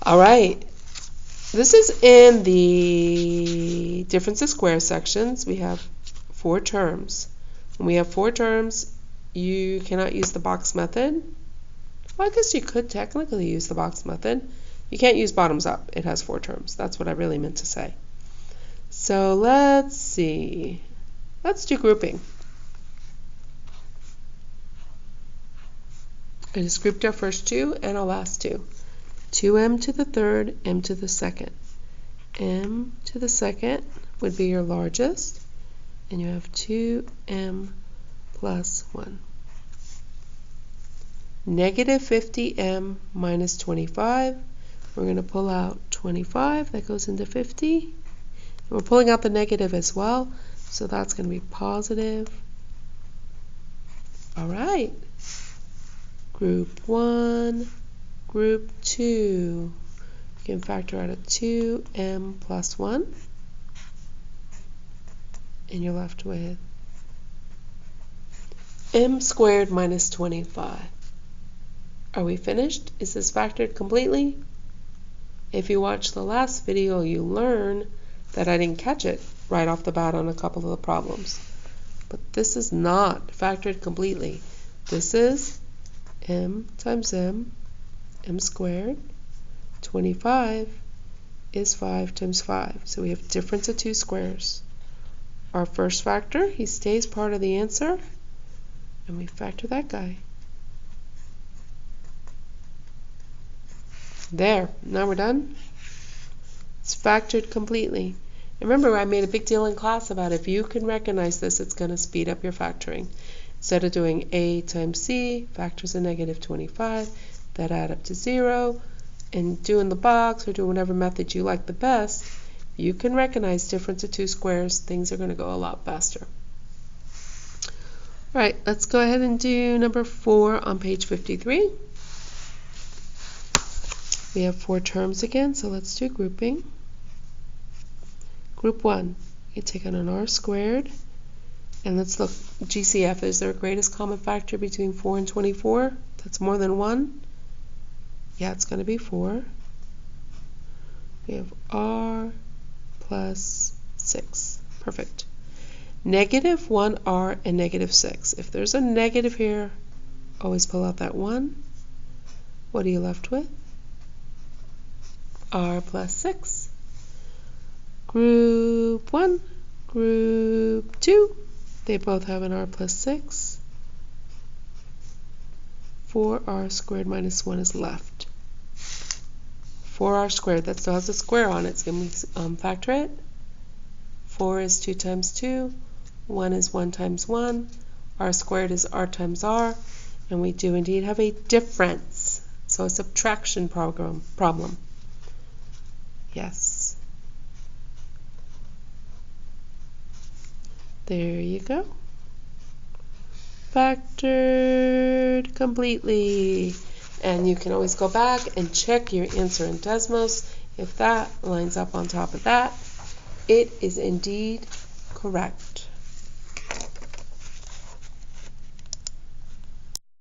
All right. This is in the difference of squares sections. We have 4 terms. When we have 4 terms, you cannot use the box method. Well, I guess you could technically use the box method. You can't use bottoms up. It has 4 terms. That's what I really meant to say. So let's see. Let's do grouping. I just grouped our first 2 and our last 2. 2m to the third, m to the second. M to the second would be your largest, and you have 2m plus 1. Negative 50m minus 25. We're going to pull out 25. That goes into 50. And we're pulling out the negative as well, so that's going to be positive. All right. Group 1, group 2. You can factor out a 2m plus 1. And you're left with m squared minus 25. Are we finished? Is this factored completely? If you watch the last video, you learn that I didn't catch it right off the bat on a couple of the problems. But this is not factored completely. This is m times m squared. 25 is 5 times 5. So we have difference of 2 squares. Our first factor, he stays part of the answer, and we factor that guy. There, now we're done. It's factored completely. And remember, I made a big deal in class about if you can recognize this, it's going to speed up your factoring. Instead of doing a times c, factors a negative 25, that add up to 0, and doing the box or doing whatever method you like the best, you can recognize difference of 2 squares, things are going to go a lot faster. All right, let's go ahead and do number 4 on page 53. We have 4 terms again, so let's do grouping. Group 1, you take on an r squared, and let's look, GCF, is there a greatest common factor between 4 and 24? That's more than 1? Yeah, it's going to be 4. We have r plus 6. Perfect. Negative 1r and negative 6. If there's a negative here, always pull out that 1. What are you left with? R plus 6. Group 1, group 2. They both have an r plus 6. 4r squared minus 1 is left. 4r squared, that still has a square on it. It's going to factor it. 4 is 2 times 2. 1 is 1 times 1. R squared is r times r. And we do indeed have a difference. So a subtraction problem. Yes. There you go. Factored completely. And you can always go back and check your answer in Desmos. If that lines up on top of that, it is indeed correct.